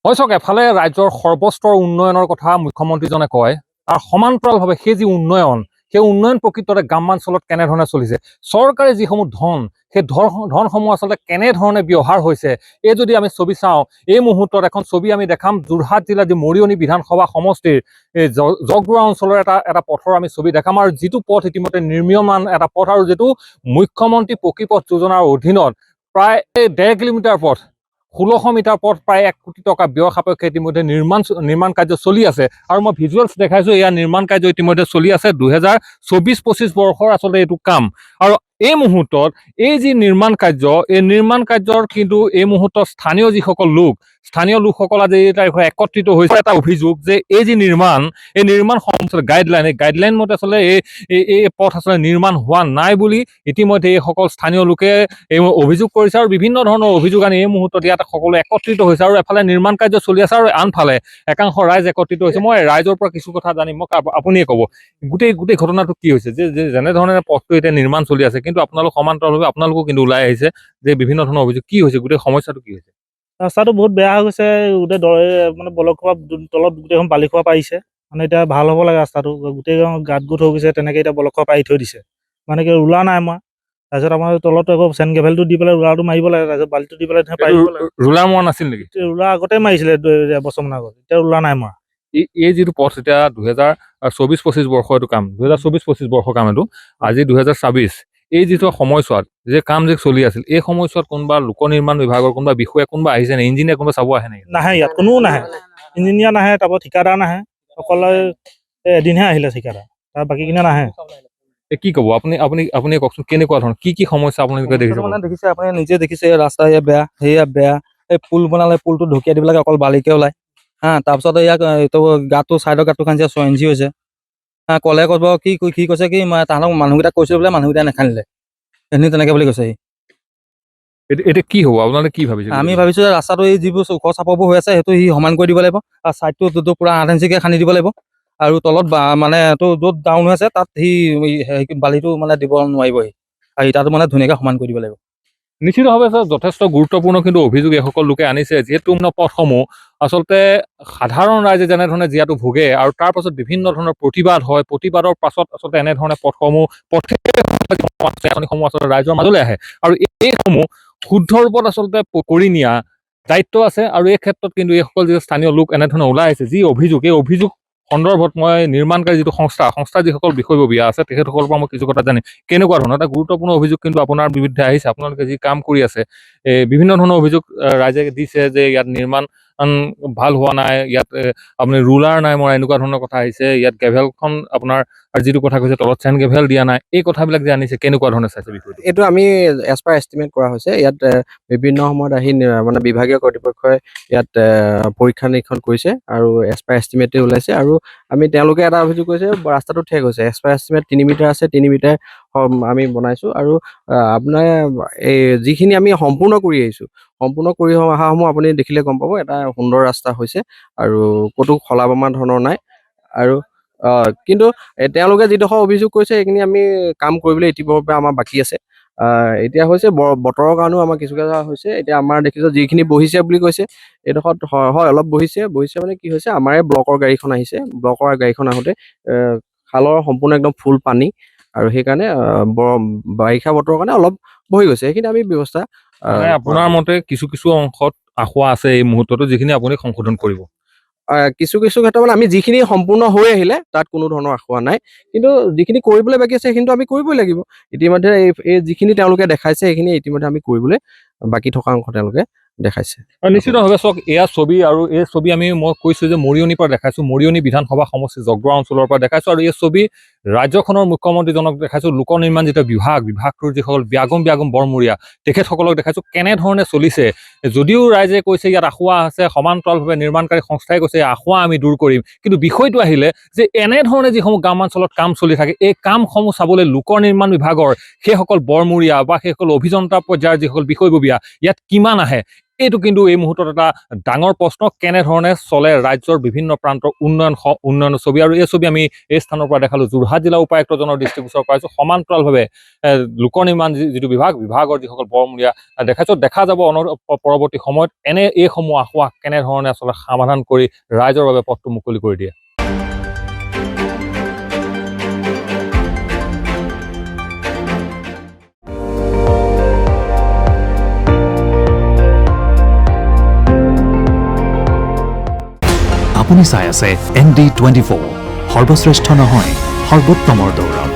হয় চাওক, এফালে ৰাজ্যৰ সৰ্বস্তৰ উন্নয়নৰ কথা মুখ্যমন্ত্ৰীজনে কয়, তাৰ সমান্তৰালভাৱে সেই যি উন্নয়ন, সেই উন্নয়ন প্ৰকৃততে গ্ৰামাঞ্চলত কেনেধৰণে চলিছে, চৰকাৰে যিসমূহ ধন, সেই ধনসমূহ আচলতে কেনেধৰণে ব্যৱহাৰ হৈছে, এই যদি আমি ছবি চাওঁ, এই মুহূৰ্তত এখন ছবি আমি দেখাম যোৰহাট জিলাৰ যি মৰিয়নি বিধানসভা সমষ্টিৰ এই জগবুৱা অঞ্চলৰ এটা পথৰ আমি ছবি দেখাম, আৰু যিটো পথ ইতিমধ্যে নিৰ্মীয়মান এটা পথ, আৰু যিটো মুখ্যমন্ত্ৰী পকী পথ যোজনাৰ অধীনত প্ৰায় 1.5 কিলোমিটাৰ পথ, 1600 মিটাৰ পথ, প্ৰায় 1 কোটি টকা ব্যয় সাপেক্ষে ইতিমধ্যে নিৰ্মাণ কাৰ্য চলি আছে। আৰু মই ভিজুৱেলছ দেখাইছো, এয়া নিৰ্মাণ কাৰ্য ইতিমধ্যে চলি আছে। 2024-25 বৰ্ষৰ আচলতে এইটো কাম। আৰু এই মুহূৰ্তত এই যি নিৰ্মাণ কাৰ্য, এই নিৰ্মাণ কাৰ্যৰ কিন্তু এই মুহূৰ্তত স্থানীয় লোকসকল আজি এই তাৰিখে একত্ৰিত হৈছে। এটা অভিযোগ যে এই যি নিৰ্মাণ, এই নিৰ্মাণ গাইডলাইন মতে আচলতে এই পথ আচলতে নিৰ্মাণ হোৱা নাই বুলি ইতিমধ্যে এইসকল স্থানীয় লোকে এই অভিযোগ কৰিছে, আৰু বিভিন্ন ধৰণৰ অভিযোগ আনি এই মুহূৰ্তত ইয়াত সকলো একত্ৰিত হৈছে, আৰু এফালে নিৰ্মাণ কাৰ্য চলি আছে, আৰু আনফালে একাংশ ৰাইজ একত্ৰিত হৈছে। মই ৰাইজৰ পৰা কিছু কথা জানিম, মোক আপুনিয়ে ক'ব গোটেই ঘটনাটো কি হৈছে, যে যেনেধৰণে পথটো এতিয়া নিৰ্মাণ চলি আছে, কিন্তু আপোনালোক সমান্তৰালভাৱে আপোনালোকো কিন্তু ওলাই আহিছে যে বিভিন্ন ধৰণৰ অভিযোগ, কি হৈছে, গোটেই সমস্যাটো কি হৈছে? ৰাস্তাটো বহুত বেয়া হৈ গৈছে, গোটেই মানে বলক খোৱা তলত গোটেইখন বালি খোৱা পাৰিছে, মানে এতিয়া ভাল হ'ব লাগে ৰাস্তাটো, গোটেই গাঁত গোট হৈ গৈছে, তেনেকৈ এতিয়া বলক খোৱা পাৰি থৈ দিছে, মানে কি ৰোলা নাই মই। তাৰপিছত আমাৰ তলত আকৌ চেন গ্ৰেভেলটো দি পেলাই ৰোলাৰটো মাৰিব লাগে, তাৰপিছত বালিটো দি পেলাই পাৰিব লাগে। ৰোলাৰ মৰা নাছিল নেকি? ৰোলাৰ আগতে মাৰিছিলে এবছৰমান আগত, এতিয়া ৰোলাৰ নাই মৰা। এই যিটো পথ এতিয়া 2024-25 বৰ্ষ এইটো কাম, 2024-25 বৰ্ষৰ কাম এইটো, আজি 2026, এই যিটো সময়ছোৱাত যে কাম যে চলি আছিল, এই সময়ছোৱাত কোনোবা লোক নিৰ্মাণ বিভাগৰ কোনোবা বিষয়া কোনোবা আহিছে নে, ইঞ্জিনিয়াৰ কোনোবা চাব আহে নেকি? নাহে, ইয়াত কোনো নাহে, ইঞ্জিনিয়াৰ নাহে, তাৰপৰা ঠিকাদাৰ নাহে, অকল এদিনহে আহিলে ঠিকাদাৰ, তাৰ বাকীখিনি নাহে। কি ক'ব আপুনি কওকচোন, কেনেকুৱা ধৰণৰ কি সমস্যা আপোনালোকে দেখিছে? মানে দেখিছে, আপুনি নিজে দেখিছে, ৰাস্তা এয়া বেয়া, সেয়া বেয়া, এই পুল বনালে পুলটো ঢকিয়াই দিব লাগে, অকল বালিকে ওলায়। তাৰপিছত ইয়াক এইটো গাঁতটো চাইডৰ গাঁতটো খান্দিছে, 6 ইঞ্চি হৈছে। ক'লে ক'ব কি কৈছে কি তাহাঁতক মানুহকেইটাক কৈছে বোলে, মানুহকেইটাই নেখান্দিলে, সেইখিনি তেনেকৈ বুলি কৈছে। এতিয়া কি হ'ব, আপোনালোকে কি ভাবিছে? আমি ভাবিছোঁ যে ৰাস্তাটো এই যিবোৰ ওখ চাপৰবোৰ হৈ আছে, সেইটো সি সমান কৰি দিব লাগিব, আৰু ছাইডটো পূৰা 8 ইঞ্চিকৈ খান্দি দিব লাগিব, আৰু তলত মানে এইটো য'ত ডাউন হৈ আছে তাত সি বালিটো মানে দিব নোৱাৰিবহি, আৰু ইটাটো মানে ধুনীয়াকৈ সমান কৰি দিব লাগিব। নিশ্চিতভাৱে যথেষ্ট গুৰুত্বপূৰ্ণ কিন্তু অভিযোগ এইসকল লোকে আনিছে, যিহেতু পথসমূহ আচলতে সাধাৰণ ৰাইজে যেনেধৰণে জীয়াটো ভোগে, আৰু তাৰ পাছত বিভিন্ন ধৰণৰ প্ৰতিবাদ হয়, প্ৰতিবাদৰ পাছত আচলতে এনেধৰণে পথসমূহ আচলতে ৰাইজৰ মাজলৈ আহে, আৰু এইসমূহ শুদ্ধ ৰূপত আচলতে কৰি নিয়া দায়িত্ব আছে। আৰু এই ক্ষেত্ৰত কিন্তু এইসকল যি স্থানীয় লোক এনেধৰণে ওলাই আহিছে, যি অভিযোগ, এই অভিযোগ সন্দৰ্ভত মই নিৰ্মাণকাৰী যিটো সংস্থা যিসকল বিষয়ববীয়া আছে, তেখেতসকলৰ পৰা মই কিছু কথা জানিম। কেনেকুৱা ধৰণৰ এটা গুৰুত্বপূৰ্ণ অভিযোগ কিন্তু আপোনাৰ বিৰুদ্ধে আহিছে, আপোনালোকে যি কাম কৰি আছে, বিভিন্ন ধৰণৰ অভিযোগ ৰাইজে দিছে যে ইয়াত নিৰ্মাণ ভাল হোৱা নাই, ইয়াত আপুনি ৰুলাৰ নাই মৰা, এনেকুৱা ধৰণৰ কথা আহিছে, ইয়াত গ্ৰেভেলখন আপোনাৰ যিটো কথা কৈছে তলত চেন গ্ৰেভেল দিয়া নাই, এই কথাবিলাক যে আনিছে, কেনেকুৱা ধৰণে চাইছে বিষয়টো? এইটো আমি এজ পাৰ এষ্টিমেট কৰা হৈছে, ইয়াত বিভিন্ন সময়ত আহি মানে বিভাগীয় কৰ্তৃপক্ষই ইয়াত পৰীক্ষা নিৰীক্ষণ কৰিছে, আৰু এজ পাৰ এষ্টিমেটে ওলাইছে, আৰু তেওঁলোকে এটা অভিযোগ কৰিছে ৰাস্তাটো ঠেক হৈছে। এজ পাৰ এষ্টিমেট 3 মিটাৰ আছে, 3 মিটাৰ আমি বনাইছোঁ, আৰু আপোনাৰ এই যিখিনি আমি সম্পূৰ্ণ কৰি আহিছোঁ, সম্পূৰ্ণ কৰি অহাসমূহ আপুনি দেখিলে গম পাব, এটা সুন্দৰ ৰাস্তা হৈছে, আৰু ক'তো খলা বমা ধৰণৰ নাই। আৰু কিন্তু তেওঁলোকে যিডোখৰ অভিযোগ কৰিছে, সেইখিনি আমি কাম কৰিবলৈ ইতিমধ্যে আমাৰ বাকী আছে। এতিয়া হৈছে বতৰৰ কাৰণেও আমাৰ কিছু কথা হৈছে। এতিয়া আমাৰ দেখিছোঁ যিখিনি বহিছে বুলি কৈছে, এইডোখৰত হয় অলপ বহিছে মানে কি হৈছে, আমাৰে ব্লকৰ গাড়ীখন আহিছে, ব্লকৰ গাড়ীখন আহোঁতে খালৰ সম্পূৰ্ণ একদম ফুল পানী, আৰু সেইকাৰণে বাৰিষা বতৰৰ কাৰণে অলপ বহি গৈছে, সেইখিনি আমি ব্যৱস্থা। আপোনাৰ মতে কিছু অংশত আশা আছে এই মুহূৰ্ততো, যিখিনি আপুনি সংশোধন কৰিব? কিছু ক্ষেত্ৰত মানে আমি যিখিনি সম্পূৰ্ণ হৈ আহিলে তাত কোনো ধৰণৰ আশা নাই, কিন্তু যিখিনি কৰিবলৈ বাকী আছে সেইখিনিতো আমি কৰিবই লাগিব। ইতিমধ্যে এই যিখিনি তেওঁলোকে দেখাইছে, সেইখিনি ইতিমধ্যে আমি কৰিবলৈ বাকী থকা অংশ তেওঁলোকে দেখাইছে। নিশ্চিতভাৱে চাওক, এয়া ছবি, আৰু এই ছবি মই কৈছোঁ যে মৰিয়নিৰ পৰা দেখাইছোঁ, মৰিয়নি বিধানসভা সমষ্টি জগবুৱা অঞ্চলৰ পৰা দেখাইছোঁ, আৰু এই ছবি ৰাজ্যখনৰ মুখ্যমন্ত্ৰীজনক দেখাইছোঁ, লোক নিৰ্মাণ যিটো বিভাগটোৰ যিসকল ব্যাগম বৰমূৰীয়া তেখেতসকলক দেখাইছোঁ কেনেধৰণে চলিছে। যদিও ৰাইজে কৈছে ইয়াত আখুৱা আছে, সমান্তৰালভাৱে নিৰ্মাণকাৰী সংস্থাই কৈছে আখুৱা আমি দূৰ কৰিম, কিন্তু বিষয়টো আহিলে যে এনেধৰণে যিসমূহ গ্ৰামাঞ্চলত কাম চলি থাকে, এই কামসমূহ চাবলৈ লোক নিৰ্মাণ বিভাগৰ সেইসকল বৰমূৰীয়া বা সেইসকল অভিযন্তা পৰ্যায়ৰ যিসকল বিষয়ববীয়া ইয়াত কিমান আহে, এইটো কিন্তু এই মুহূৰ্তত এটা ডাঙৰ প্ৰশ্ন, কেনেধৰণে চলে ৰাজ্যৰ বিভিন্ন প্ৰান্তৰ উন্নয়নৰ ছবি। আৰু এই ছবি আমি এই স্থানৰ পৰা দেখালো। যোৰহাট জিলা উপায়ুক্তজনৰ দৃষ্টিগোচৰ কৰাইছো। সমান্তৰালভাৱে লোক নিৰ্মাণ যিটো বিভাগৰ যিসকল বৰমূৰীয়া দেখাইছো। দেখা যাব পৰৱৰ্তী সময়ত এইসমূহ আসোঁৱাহ কেনেধৰণে আচলতে সমাধান কৰি ৰাইজৰ বাবে পথটো মুকলি কৰি দিয়ে। আপুনি চাই আছে ND24, সৰ্বশ্ৰেষ্ঠ নহয় সৰ্বোত্তমৰ দৌৰ।